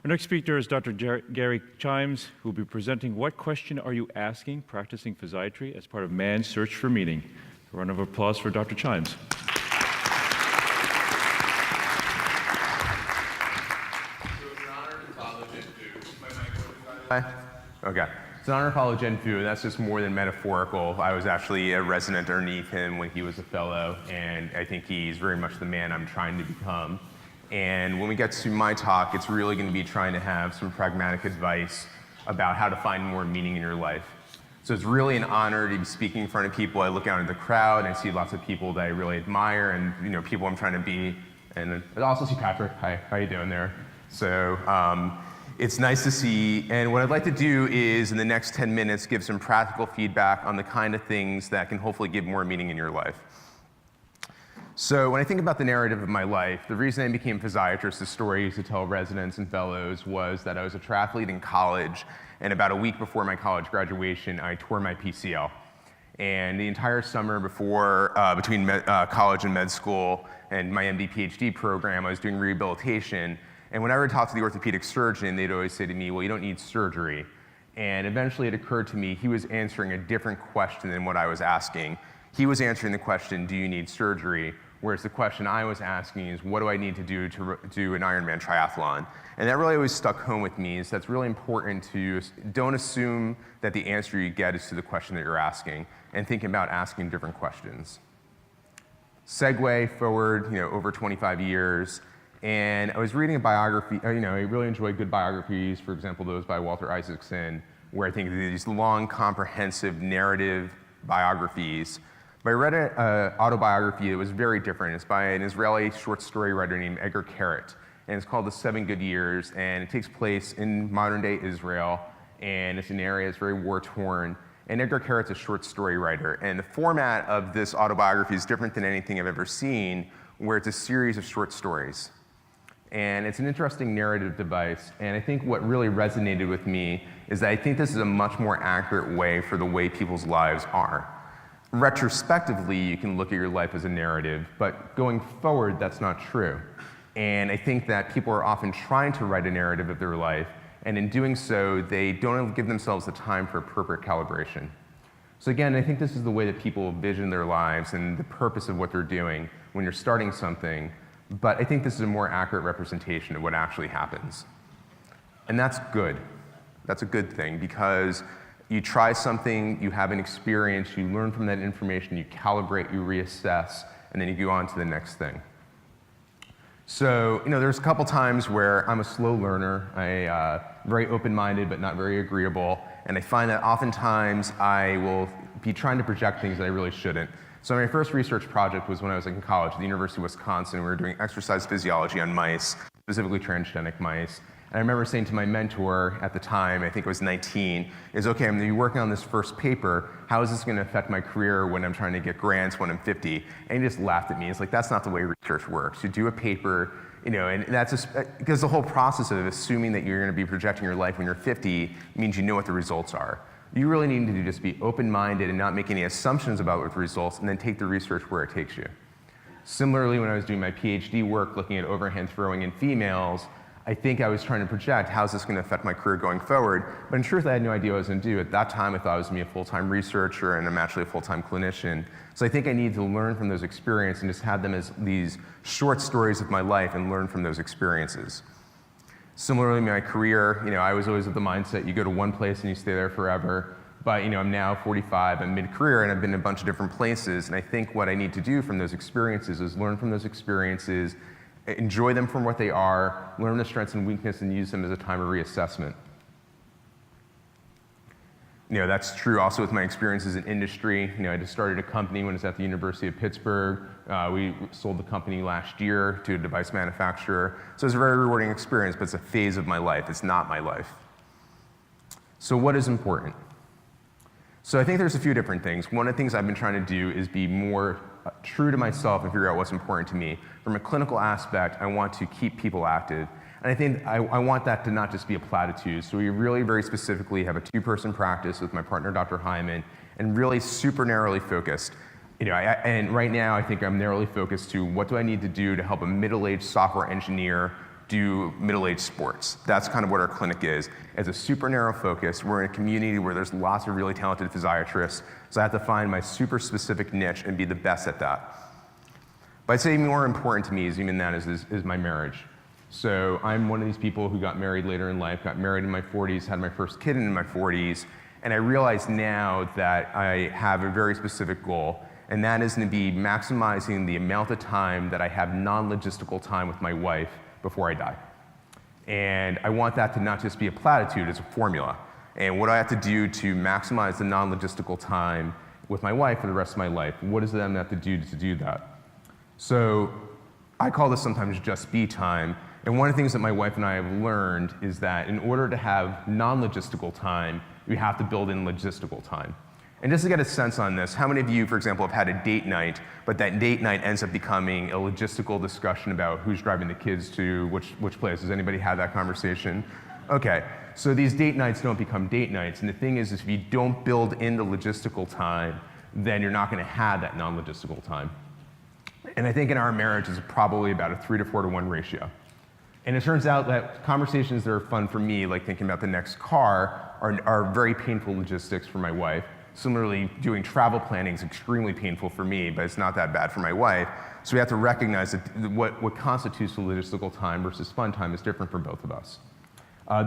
Our next speaker is Dr. Gary Chimes, who will be presenting What Question Are You Asking? Practicing Physiatry as part of Man's Search for Meaning. A round of applause for Dr. Chimes. Okay. It's an honor to follow Gen Fu, and that's just more than metaphorical. I was actually a resident underneath him when he was a fellow, and I think he's very much the man I'm trying to become. And when we get to my talk, it's really going to be trying to have some pragmatic advice about how to find more meaning in your life. So it's really an honor to be speaking in front of people. I look out at the crowd, and I see lots of people that I really admire, and people I'm trying to be. And I also see Patrick. Hi, how you doing there? So it's nice to see. And what I'd like to do is, in the next 10 minutes, give some practical feedback on the kind of things that can hopefully give more meaning in your life. So when I think about the narrative of my life, the reason I became a physiatrist, the story I used to tell residents and fellows, was that I was a triathlete in college, and about a week before my college graduation, I tore my PCL. And the entire summer before, between college and med school and my MD PhD program, I was doing rehabilitation. And whenever I talked to the orthopedic surgeon, they'd always say to me, well, you don't need surgery. And eventually it occurred to me he was answering a different question than what I was asking. He was answering the question, do you need surgery? Whereas the question I was asking is, what do I need to do an Ironman triathlon? And that really always stuck home with me, is that's really important to don't assume that the answer you get is to the question that you're asking, and think about asking different questions. Segue forward, over 25 years, and I was reading a biography, I really enjoy good biographies, for example, those by Walter Isaacson, where I think these long, comprehensive narrative biographies. But I read an autobiography that was very different. It's by an Israeli short story writer named Edgar Keret, and it's called The 7 Good Years, and it takes place in modern-day Israel, and it's an area that's very war-torn. And Edgar Keret's a short story writer, and the format of this autobiography is different than anything I've ever seen, where it's a series of short stories. And it's an interesting narrative device, and I think what really resonated with me is that I think this is a much more accurate way for the way people's lives are. Retrospectively, you can look at your life as a narrative, but going forward, that's not true. And I think that people are often trying to write a narrative of their life, and in doing so, they don't give themselves the time for appropriate calibration. So again, I think this is the way that people envision their lives and the purpose of what they're doing when you're starting something, but I think this is a more accurate representation of what actually happens. And that's good. That's a good thing, because you try something, you have an experience, you learn from that information, you calibrate, you reassess, and then you go on to the next thing. So, there's a couple times where I'm a slow learner. I'm very open-minded, but not very agreeable. And I find that oftentimes I will be trying to project things that I really shouldn't. So my first research project was when I was in college at the University of Wisconsin. We were doing exercise physiology on mice, specifically transgenic mice. And I remember saying to my mentor at the time, I think I was 19, is okay, I'm going to be working on this first paper. How is this going to affect my career when I'm trying to get grants when I'm 50? And he just laughed at me. It's like, that's not the way research works. You do a paper, and that's just, because the whole process of assuming that you're going to be projecting your life when you're 50 means you know what the results are. You really need to just be open-minded and not make any assumptions about what the results, and then take the research where it takes you. Similarly, when I was doing my PhD work looking at overhand throwing in females, I think I was trying to project, how's this going to affect my career going forward? But in truth, I had no idea what I was going to do. At that time, I thought I was going to be a full-time researcher, and I'm actually a full-time clinician. So I think I need to learn from those experiences and just have them as these short stories of my life and learn from those experiences. Similarly, in my career, I was always of the mindset, you go to one place and you stay there forever. But I'm now 45, I'm mid-career, and I've been in a bunch of different places. And I think what I need to do from those experiences is learn from those experiences, enjoy them from what they are, learn the strengths and weaknesses, and use them as a time of reassessment. That's true also with my experiences in industry. I just started a company when I was at the University of Pittsburgh. We sold the company last year to a device manufacturer. So it's a very rewarding experience, but it's a phase of my life. It's not my life. So what is important? So I think there's a few different things. One of the things I've been trying to do is be more true to myself and figure out what's important to me. From a clinical aspect, I want to keep people active. And I think I want that to not just be a platitude. So we really very specifically have a 2-person practice with my partner, Dr. Hyman, and really super narrowly focused. And right now I think I'm narrowly focused to what do I need to do to help a middle-aged software engineer do middle-aged sports. That's kind of what our clinic is. It's a super narrow focus. We're in a community where there's lots of really talented physiatrists, so I have to find my super specific niche and be the best at that. But I'd say more important to me is even that is my marriage. So I'm one of these people who got married later in life, got married in my 40s, had my first kid in my 40s, and I realize now that I have a very specific goal, and that is going to be maximizing the amount of time that I have non-logistical time with my wife before I die. And I want that to not just be a platitude, it's a formula. And what do I have to do to maximize the non-logistical time with my wife for the rest of my life? What does that have to do that? So I call this sometimes just be time. And one of the things that my wife and I have learned is that in order to have non-logistical time, you have to build in logistical time. And just to get a sense on this, how many of you, for example, have had a date night, but that date night ends up becoming a logistical discussion about who's driving the kids to which place? Has anybody had that conversation? Okay, so these date nights don't become date nights. And the thing is if you don't build in the logistical time, then you're not going to have that non-logistical time. And I think in our marriage it's probably about a 3 to 4 to 1 ratio. And it turns out that conversations that are fun for me, like thinking about the next car, are very painful logistics for my wife. Similarly, doing travel planning is extremely painful for me, but it's not that bad for my wife. So we have to recognize that what constitutes logistical time versus fun time is different for both of us.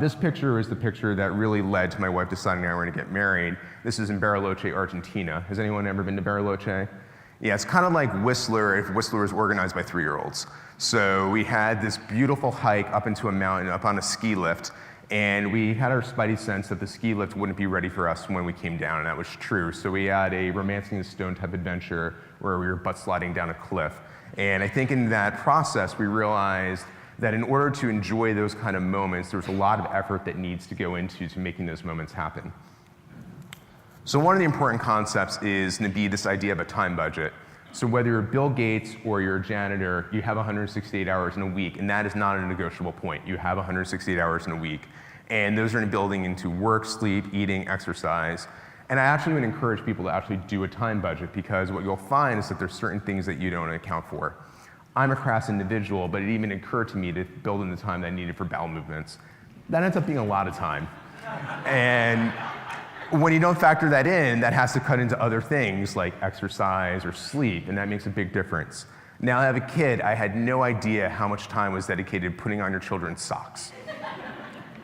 This picture is the picture that really led to my wife deciding I were going to get married. This is in Bariloche, Argentina. Has anyone ever been to Bariloche? Yeah, it's kind of like Whistler if Whistler was organized by 3-year-olds. So we had this beautiful hike up into a mountain, up on a ski lift, and we had our spidey sense that the ski lift wouldn't be ready for us when we came down, and that was true. So we had a Romancing the Stone type adventure where we were butt sliding down a cliff. And I think in that process, we realized that in order to enjoy those kind of moments, there's a lot of effort that needs to go into making those moments happen. So one of the important concepts is going to be this idea of a time budget. So whether you're Bill Gates or you're a janitor, you have 168 hours in a week, and that is not a negotiable point. You have 168 hours in a week. And those are building into work, sleep, eating, exercise. And I actually would encourage people to actually do a time budget, because what you'll find is that there's certain things that you don't account for. I'm a crass individual, but it even occurred to me to build in the time that I needed for bowel movements. That ends up being a lot of time. And when you don't factor that in, that has to cut into other things like exercise or sleep, and that makes a big difference. Now I have a kid, I had no idea how much time was dedicated to putting on your children's socks.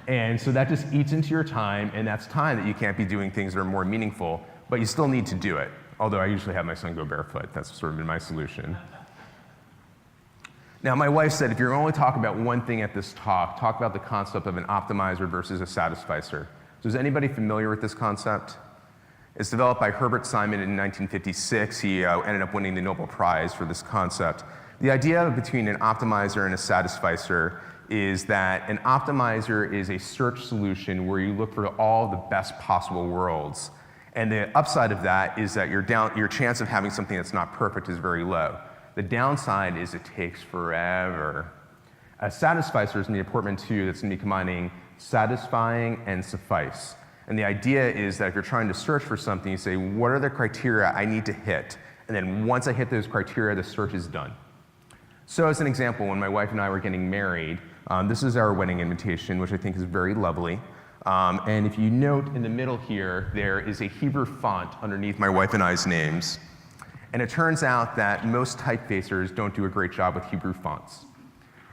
And so that just eats into your time, and that's time that you can't be doing things that are more meaningful, but you still need to do it. Although I usually have my son go barefoot. That's sort of been my solution. Now, my wife said, if you're only talking about one thing at this talk about the concept of an optimizer versus a satisficer. So is anybody familiar with this concept? It's developed by Herbert Simon in 1956. He ended up winning the Nobel Prize for this concept. The idea between an optimizer and a satisficer is that an optimizer is a search solution where you look for all the best possible worlds. And the upside of that is that your chance of having something that's not perfect is very low. The downside is it takes forever. A satisficer is in the portmanteau that's going to be combining satisfying and suffice. And the idea is that if you're trying to search for something, you say, what are the criteria I need to hit? And then once I hit those criteria, the search is done. So as an example, when my wife and I were getting married, this is our wedding invitation, which I think is very lovely. And if you note in the middle here, there is a Hebrew font underneath my wife and I's names. And it turns out that most typefacers don't do a great job with Hebrew fonts.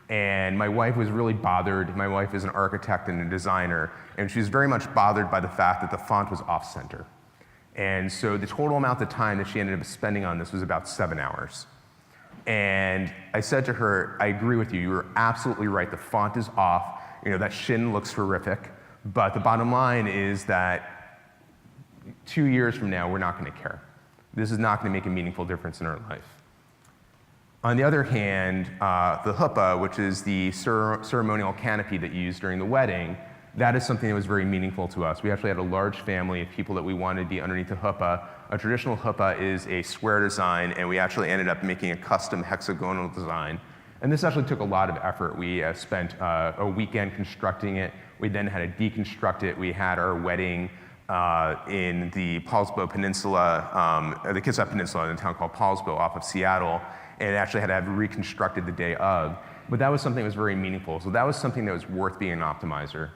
And my wife was really bothered. My wife is an architect and a designer, and she was very much bothered by the fact that the font was off-center. And so the total amount of time that she ended up spending on this was about 7 hours. And I said to her, I agree with you. You're absolutely right. The font is off. You know, that shin looks horrific. But the bottom line is that 2 years from now, we're not going to care. This is not going to make a meaningful difference in our life. On the other hand, the huppah, which is the ceremonial canopy that you use during the wedding, that is something that was very meaningful to us. We actually had a large family of people that we wanted to be underneath the huppah. A traditional huppah is a square design, and we actually ended up making a custom hexagonal design. And this actually took a lot of effort. We spent a weekend constructing it. We then had to deconstruct it. We had our wedding in the Paulsbo Peninsula, the Kitsap Peninsula in a town called Paulsbo off of Seattle, and actually had to have reconstructed the day of. but that was something that was very meaningful. So that was something that was worth being an optimizer.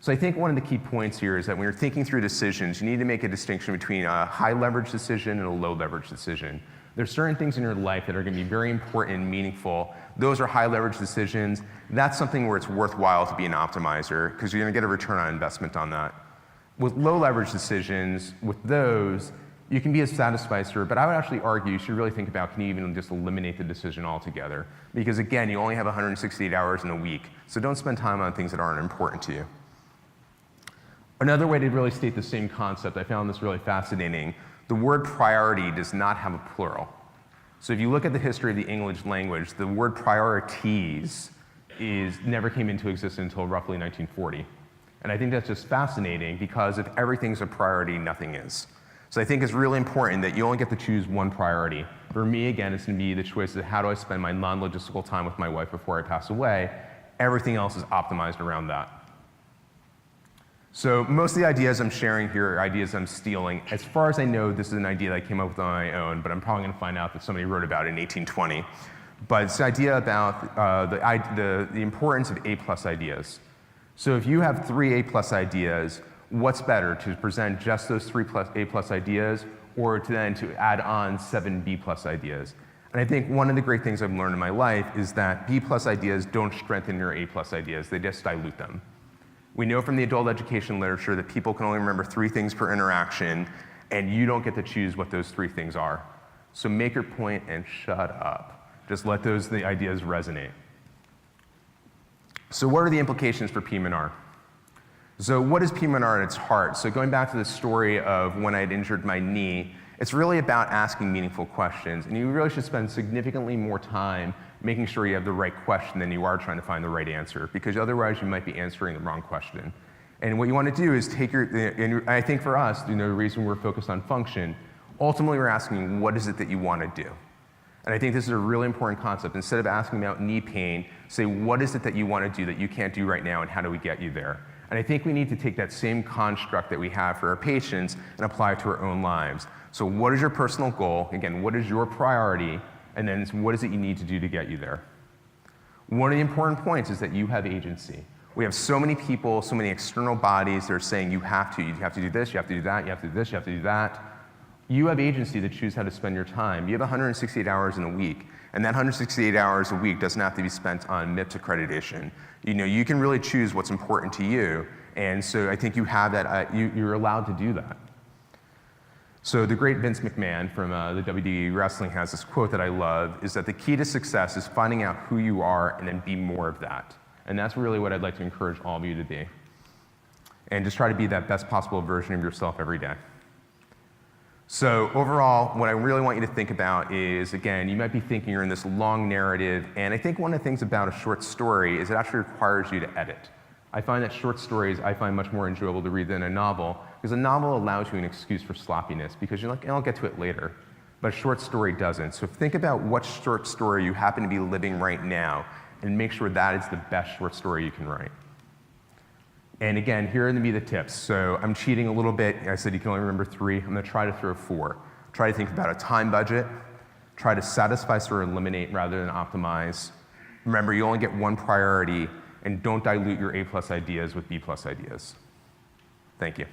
So I think one of the key points here is that when you're thinking through decisions, you need to make a distinction between a high leverage decision and a low leverage decision. There's certain things in your life that are going to be very important and meaningful. Those are high leverage decisions. That's something where it's worthwhile to be an optimizer because you're going to get a return on investment on that. With low leverage decisions, with those, you can be a satisficer, but I would actually argue you should really think about, can you even just eliminate the decision altogether? Because again, you only have 168 hours in a week, so don't spend time on things that aren't important to you. Another way to really state the same concept, I found this really fascinating. The word priority does not have a plural. So if you look at the history of the English language, the word priorities never came into existence until roughly 1940. And I think that's just fascinating because if everything's a priority, nothing is. So I think it's really important that you only get to choose one priority. For me, again, it's going to be the choice of how do I spend my non-logistical time with my wife before I pass away. Everything else is optimized around that. So most of the ideas I'm sharing here are ideas I'm stealing. As far as I know, this is an idea that I came up with on my own, but I'm probably going to find out that somebody wrote about it in 1820. But it's the idea about the importance of A+ ideas. So if you have 3 A+ ideas, what's better, to present just those 3 A+ ideas, or to add on 7 B+ ideas? And I think one of the great things I've learned in my life is that B+ ideas don't strengthen your A+ ideas, they just dilute them. We know from the adult education literature that people can only remember 3 things per interaction, and you don't get to choose what those 3 things are. So make your point and shut up. Just let the ideas resonate. So what are the implications for PM&R? So what is PM&R at its heart? So going back to the story of when I had injured my knee, it's really about asking meaningful questions. And you really should spend significantly more time making sure you have the right question than you are trying to find the right answer, because otherwise you might be answering the wrong question. And what you want to do is take and I think for us, the reason we're focused on function, ultimately we're asking, what is it that you want to do? And I think this is a really important concept. Instead of asking about knee pain, say, what is it that you want to do that you can't do right now, and how do we get you there? And I think we need to take that same construct that we have for our patients and apply it to our own lives. So what is your personal goal? Again, what is your priority? And then what is it you need to do to get you there? One of the important points is that you have agency. We have so many people, so many external bodies that are saying you have to do this, you have to do that, you have to do this, you have to do that. You have agency to choose how to spend your time. You have 168 hours in a week, and that 168 hours a week doesn't have to be spent on MIPS accreditation. You can really choose what's important to you, and so I think you have that, you're allowed to do that. So the great Vince McMahon from the WWE Wrestling has this quote that I love, is that the key to success is finding out who you are and then be more of that. And that's really what I'd like to encourage all of you to be. And just try to be that best possible version of yourself every day. So overall, what I really want you to think about is, again, you might be thinking you're in this long narrative, and I think one of the things about a short story is it actually requires you to edit. I find that short stories I find much more enjoyable to read than a novel, because a novel allows you an excuse for sloppiness, because you're like, I'll get to it later. But a short story doesn't. So think about what short story you happen to be living right now, and make sure that is the best short story you can write. And again, here are the tips. So I'm cheating a little bit. I said you can only remember 3. I'm going to try to throw 4. Try to think about a time budget. Try to satisfice or eliminate rather than optimize. Remember, you only get one priority, and don't dilute your A+ ideas with B+ ideas. Thank you.